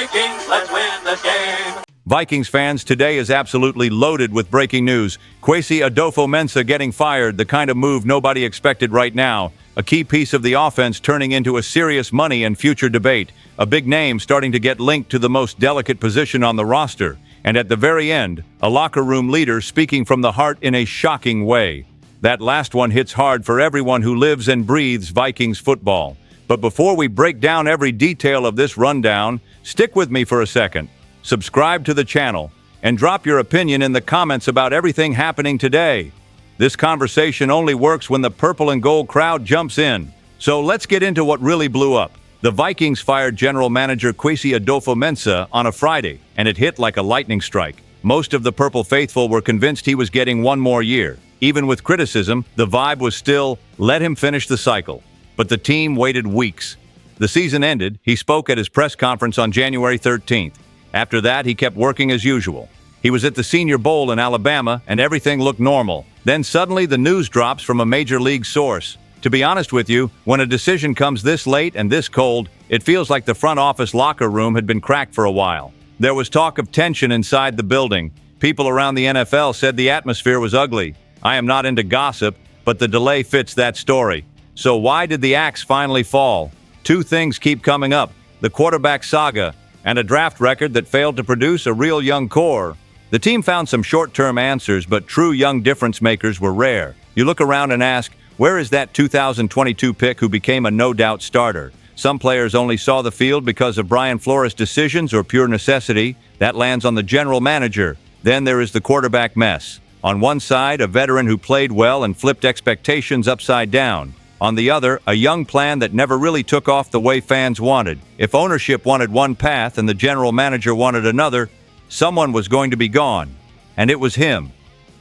Vikings, let's win this game. Vikings fans, today is absolutely loaded with breaking news. Kwesi Adofo-Mensah getting fired, the kind of move nobody expected right now. A key piece of the offense turning into a serious money and future debate. A big name starting to get linked to the most delicate position on the roster. And at the very end, a locker room leader speaking from the heart in a shocking way. That last one hits hard for everyone who lives and breathes Vikings football. But before we break down every detail of this rundown, stick with me for a second. Subscribe to the channel, and drop your opinion in the comments about everything happening today. This conversation only works when the purple and gold crowd jumps in. So let's get into what really blew up. The Vikings fired general manager Kwesi Adofo-Mensah on a Friday, and it hit like a lightning strike. Most of the Purple faithful were convinced he was getting one more year. Even with criticism, the vibe was still, let him finish the cycle. But the team waited weeks. The season ended. He spoke at his press conference on January 13th. After that, he kept working as usual. He was at the Senior Bowl in Alabama, and everything looked normal. Then suddenly the news drops from a major league source. To be honest with you, when a decision comes this late and this cold, it feels like the front office locker room had been cracked for a while. There was talk of tension inside the building. People around the NFL said the atmosphere was ugly. I am not into gossip, but the delay fits that story. So why did the axe finally fall? Two things keep coming up: the quarterback saga and a draft record that failed to produce a real young core. The team found some short-term answers, but true young difference makers were rare. You look around and ask, where is that 2022 pick who became a no-doubt starter? Some players only saw the field because of Brian Flores' decisions or pure necessity. That lands on the general manager. Then there is the quarterback mess. On one side, a veteran who played well and flipped expectations upside down. On the other, a young plan that never really took off the way fans wanted. If ownership wanted one path and the general manager wanted another, someone was going to be gone. And it was him.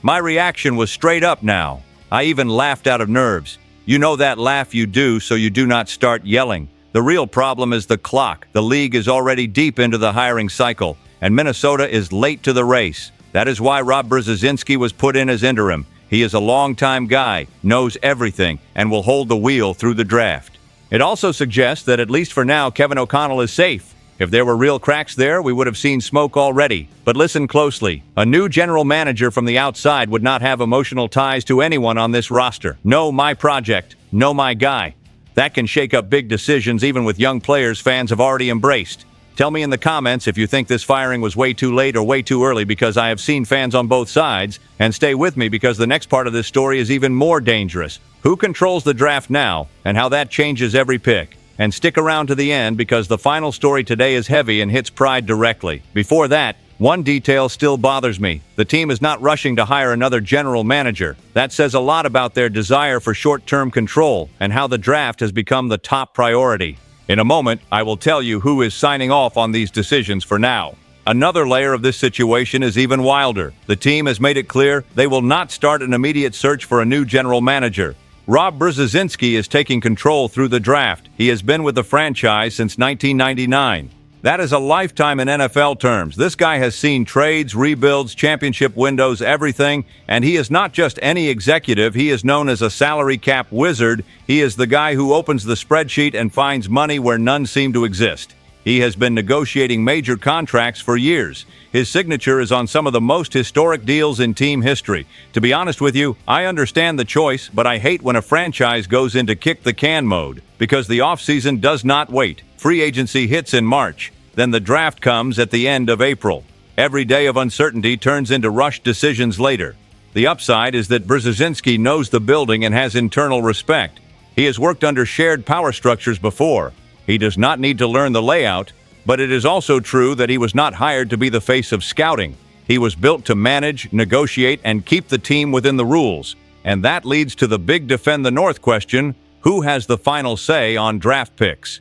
My reaction was straight up now. I even laughed out of nerves. You know that laugh you do so you do not start yelling. The real problem is the clock. The league is already deep into the hiring cycle, and Minnesota is late to the race. That is why Rob Brzezinski was put in as interim. He is a long-time guy, knows everything, and will hold the wheel through the draft. It also suggests that at least for now, Kevin O'Connell is safe. If there were real cracks there, we would have seen smoke already. But listen closely. A new general manager from the outside would not have emotional ties to anyone on this roster. No, my project. No, my guy. That can shake up big decisions even with young players fans have already embraced. Tell me in the comments if you think this firing was way too late or way too early, because I have seen fans on both sides. And stay with me because the next part of this story is even more dangerous. Who controls the draft now and how that changes every pick? And stick around to the end because the final story today is heavy and hits pride directly. Before that, one detail still bothers me. The team is not rushing to hire another general manager. That says a lot about their desire for short-term control and how the draft has become the top priority. In a moment, I will tell you who is signing off on these decisions for now. Another layer of this situation is even wilder. The team has made it clear they will not start an immediate search for a new general manager. Rob Brzezinski is taking control through the draft. He has been with the franchise since 1999. That is a lifetime in NFL terms. This guy has seen trades, rebuilds, championship windows, everything, and he is not just any executive. He is known as a salary cap wizard. He is the guy who opens the spreadsheet and finds money where none seem to exist. He has been negotiating major contracts for years. His signature is on some of the most historic deals in team history. To be honest with you, I understand the choice, but I hate when a franchise goes into kick the can mode, because the offseason does not wait. Free agency hits in March. Then the draft comes at the end of April. Every day of uncertainty turns into rushed decisions later. The upside is that Brzezinski knows the building and has internal respect. He has worked under shared power structures before. He does not need to learn the layout, but it is also true that he was not hired to be the face of scouting. He was built to manage, negotiate, and keep the team within the rules. And that leads to the big defend the North question: who has the final say on draft picks?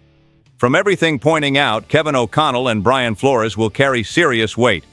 From everything pointing out, Kevin O'Connell and Brian Flores will carry serious weight.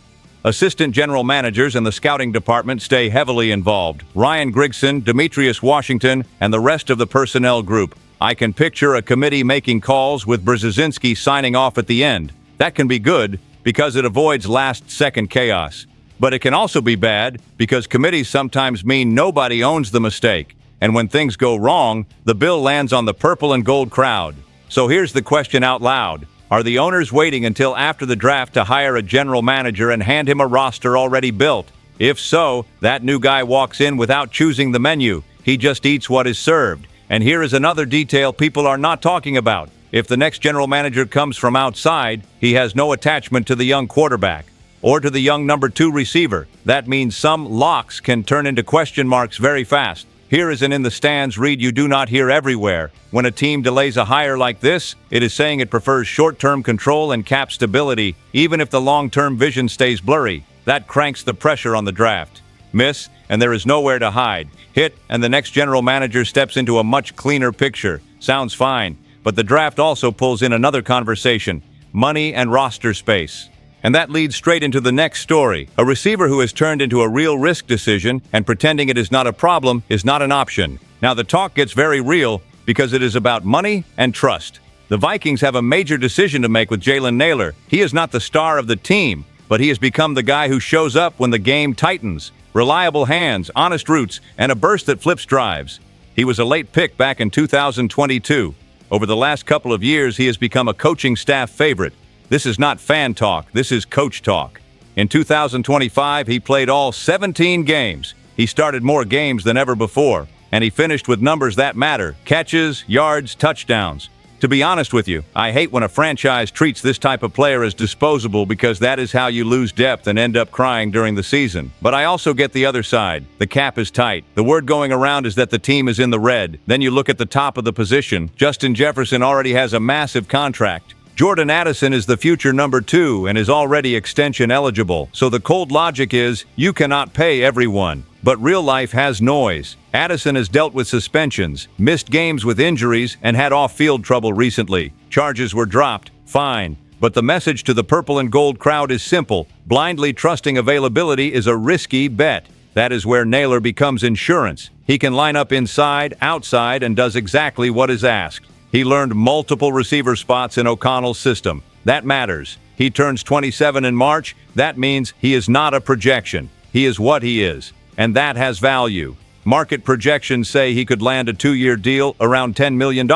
Assistant general managers in the scouting department stay heavily involved. Ryan Grigson, Demetrius Washington, and the rest of the personnel group. I can picture a committee making calls with Brzezinski signing off at the end. That can be good because it avoids last-second chaos. But it can also be bad because committees sometimes mean nobody owns the mistake. And when things go wrong, the bill lands on the purple and gold crowd. So here's the question out loud. Are the owners waiting until after the draft to hire a general manager and hand him a roster already built? If so, that new guy walks in without choosing the menu. He just eats what is served. And here is another detail people are not talking about. If the next general manager comes from outside, he has no attachment to the young quarterback or to the young number 2 receiver. That means some locks can turn into question marks very fast. Here is an in the stands read you do not hear everywhere. When a team delays a hire like this, it is saying it prefers short-term control and cap stability, even if the long-term vision stays blurry. That cranks the pressure on the draft. Miss, and there is nowhere to hide. Hit, and the next general manager steps into a much cleaner picture. Sounds fine, but the draft also pulls in another conversation: money and roster space. And that leads straight into the next story. A receiver who has turned into a real risk decision and pretending it is not a problem is not an option. Now the talk gets very real because it is about money and trust. The Vikings have a major decision to make with Jalen Nailor. He is not the star of the team, but he has become the guy who shows up when the game tightens. Reliable hands, honest routes, and a burst that flips drives. He was a late pick back in 2022. Over the last couple of years, he has become a coaching staff favorite. This is not fan talk, this is coach talk. In 2025, he played all 17 games. He started more games than ever before, and he finished with numbers that matter: catches, yards, touchdowns. To be honest with you, I hate when a franchise treats this type of player as disposable because that is how you lose depth and end up crying during the season. But I also get the other side. The cap is tight. The word going around is that the team is in the red. Then you look at the top of the position. Justin Jefferson already has a massive contract. Jordan Addison is the future number 2 and is already extension eligible. So the cold logic is, you cannot pay everyone. But real life has noise. Addison has dealt with suspensions, missed games with injuries, and had off-field trouble recently. Charges were dropped, fine. But the message to the purple and gold crowd is simple. Blindly trusting availability is a risky bet. That is where Nailor becomes insurance. He can line up inside, outside, and does exactly what is asked. He learned multiple receiver spots in O'Connell's system. That matters. He turns 27 in March. That means he is not a projection. He is what he is. And that has value. Market projections say he could land a 2-year deal around $10 million.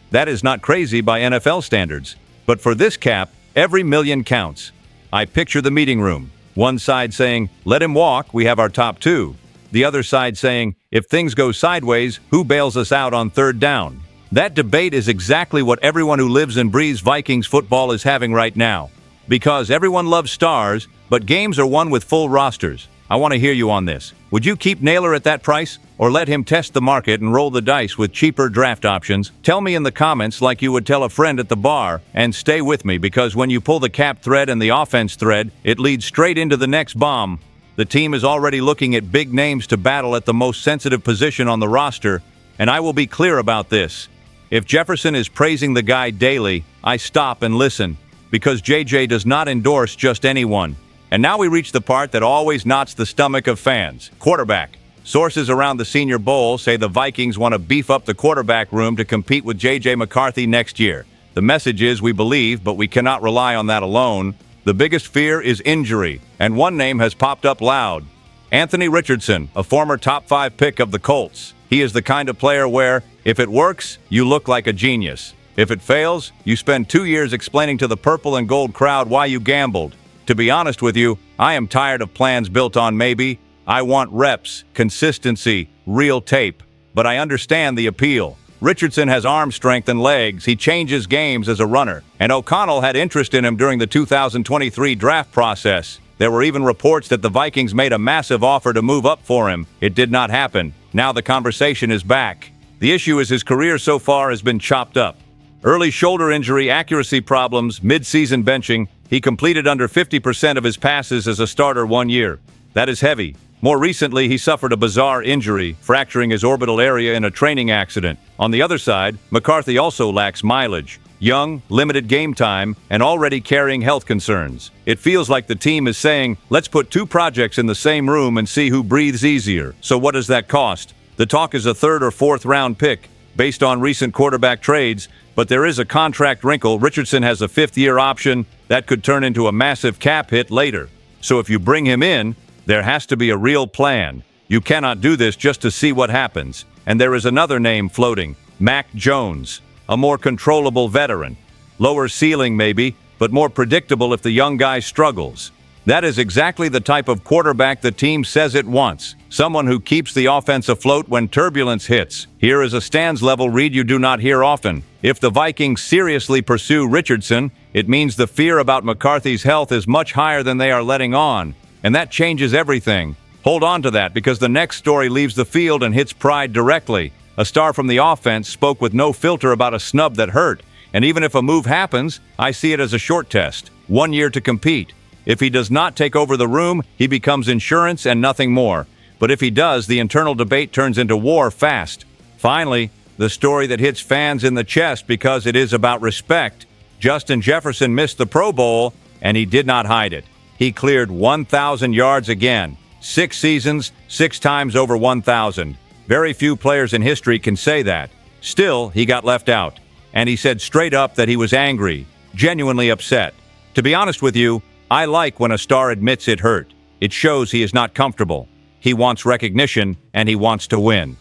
That is not crazy by NFL standards. But for this cap, every million counts. I picture the meeting room. One side saying, let him walk, we have our top 2. The other side saying, if things go sideways, who bails us out on 3rd down? That debate is exactly what everyone who lives and breathes Vikings football is having right now. Because everyone loves stars, but games are won with full rosters. I want to hear you on this. Would you keep Nailor at that price, or let him test the market and roll the dice with cheaper draft options? Tell me in the comments like you would tell a friend at the bar, and stay with me because when you pull the cap thread and the offense thread, it leads straight into the next bomb. The team is already looking at big names to battle at the most sensitive position on the roster, and I will be clear about this. If Jefferson is praising the guy daily, I stop and listen, because JJ does not endorse just anyone. And now we reach the part that always knots the stomach of fans: quarterback. Sources around the Senior Bowl say the Vikings want to beef up the quarterback room to compete with J.J. McCarthy next year. The message is we believe, but we cannot rely on that alone. The biggest fear is injury, and one name has popped up loud: Anthony Richardson, a former top 5 pick of the Colts. He is the kind of player where, if it works, you look like a genius. If it fails, you spend 2 years explaining to the purple and gold crowd why you gambled. To be honest with you, I am tired of plans built on maybe. I want reps, consistency, real tape. But I understand the appeal. Richardson has arm strength and legs. He changes games as a runner. And O'Connell had interest in him during the 2023 draft process. There were even reports that the Vikings made a massive offer to move up for him. It did not happen. Now the conversation is back. The issue is his career so far has been chopped up. Early shoulder injury, accuracy problems, mid-season benching. He completed under 50% of his passes as a starter 1 year. That is heavy. More recently, he suffered a bizarre injury, fracturing his orbital area in a training accident. On the other side, McCarthy also lacks mileage. Young, limited game time, and already carrying health concerns. It feels like the team is saying, let's put 2 projects in the same room and see who breathes easier. So what does that cost? The talk is a 3rd or 4th round pick, based on recent quarterback trades, but there is a contract wrinkle. Richardson has a 5th-year option that could turn into a massive cap hit later. So if you bring him in, there has to be a real plan. You cannot do this just to see what happens. And there is another name floating: Mac Jones, a more controllable veteran. Lower ceiling maybe, but more predictable if the young guy struggles. That is exactly the type of quarterback the team says it wants. Someone who keeps the offense afloat when turbulence hits. Here is a stands-level read you do not hear often. If the Vikings seriously pursue Richardson, it means the fear about McCarthy's health is much higher than they are letting on. And that changes everything. Hold on to that, because the next story leaves the field and hits pride directly. A star from the offense spoke with no filter about a snub that hurt. And even if a move happens, I see it as a short test. 1 year to compete. If he does not take over the room, he becomes insurance and nothing more. But if he does, the internal debate turns into war fast. Finally, the story that hits fans in the chest because it is about respect. Justin Jefferson missed the Pro Bowl, and he did not hide it. He cleared 1,000 yards again. 6 seasons, 6 times over 1,000. Very few players in history can say that. Still, he got left out. And he said straight up that he was angry, genuinely upset. To be honest with you, I like when a star admits it hurt. It shows he is not comfortable. He wants recognition, and he wants to win.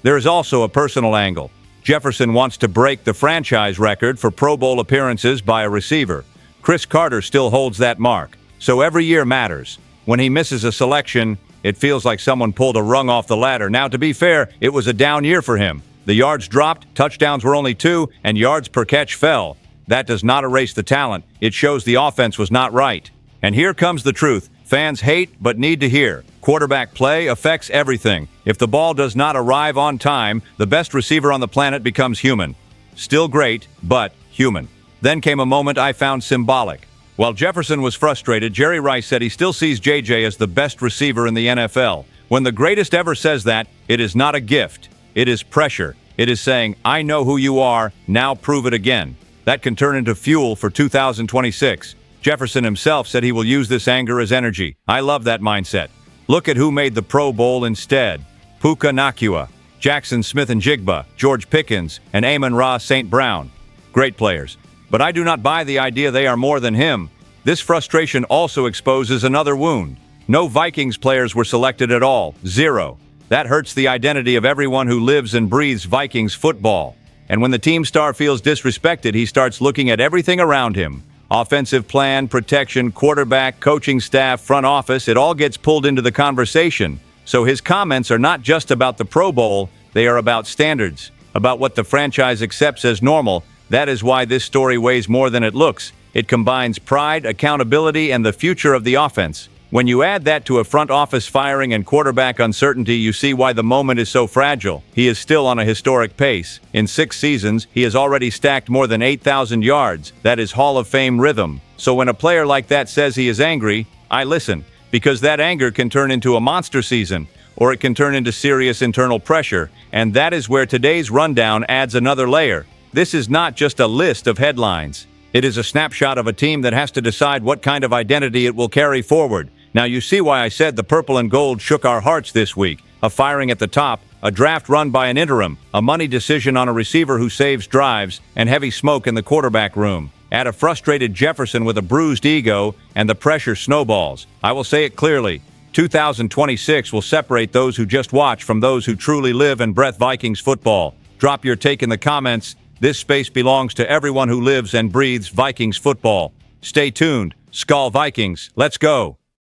There is also a personal angle. Jefferson wants to break the franchise record for Pro Bowl appearances by a receiver. Chris Carter still holds that mark, so every year matters. When he misses a selection, it feels like someone pulled a rung off the ladder. Now, to be fair, it was a down year for him. The yards dropped, touchdowns were only 2, and yards per catch fell. That does not erase the talent. It shows the offense was not right. And here comes the truth. Fans hate but need to hear. Quarterback play affects everything. If the ball does not arrive on time, the best receiver on the planet becomes human. Still great, but human. Then came a moment I found symbolic. While Jefferson was frustrated, Jerry Rice said he still sees JJ as the best receiver in the NFL. When the greatest ever says that, it is not a gift. It is pressure. It is saying, I know who you are, now prove it again. That can turn into fuel for 2026. Jefferson himself said he will use this anger as energy. I love that mindset. Look at who made the Pro Bowl instead. Puka Nacua, Jackson Smith-Njigba, George Pickens, and Amon-Ra St. Brown. Great players. But I do not buy the idea they are more than him. This frustration also exposes another wound. No Vikings players were selected at all. 0. That hurts the identity of everyone who lives and breathes Vikings football. And when the team star feels disrespected, he starts looking at everything around him. Offensive plan, protection, quarterback, coaching staff, front office, it all gets pulled into the conversation. So his comments are not just about the Pro Bowl, they are about standards, about what the franchise accepts as normal. That is why this story weighs more than it looks. It combines pride, accountability, and the future of the offense. When you add that to a front office firing and quarterback uncertainty, you see why the moment is so fragile. He is still on a historic pace. In 6 seasons, he has already stacked more than 8,000 yards. That is Hall of Fame rhythm. So when a player like that says he is angry, I listen, because that anger can turn into a monster season, or it can turn into serious internal pressure. And that is where today's rundown adds another layer. This is not just a list of headlines. It is a snapshot of a team that has to decide what kind of identity it will carry forward. Now you see why I said the purple and gold shook our hearts this week. A firing at the top, a draft run by an interim, a money decision on a receiver who saves drives, and heavy smoke in the quarterback room. Add a frustrated Jefferson with a bruised ego, and the pressure snowballs. I will say it clearly. 2026 will separate those who just watch from those who truly live and breathe Vikings football. Drop your take in the comments. This space belongs to everyone who lives and breathes Vikings football. Stay tuned. SKOL Vikings, let's go.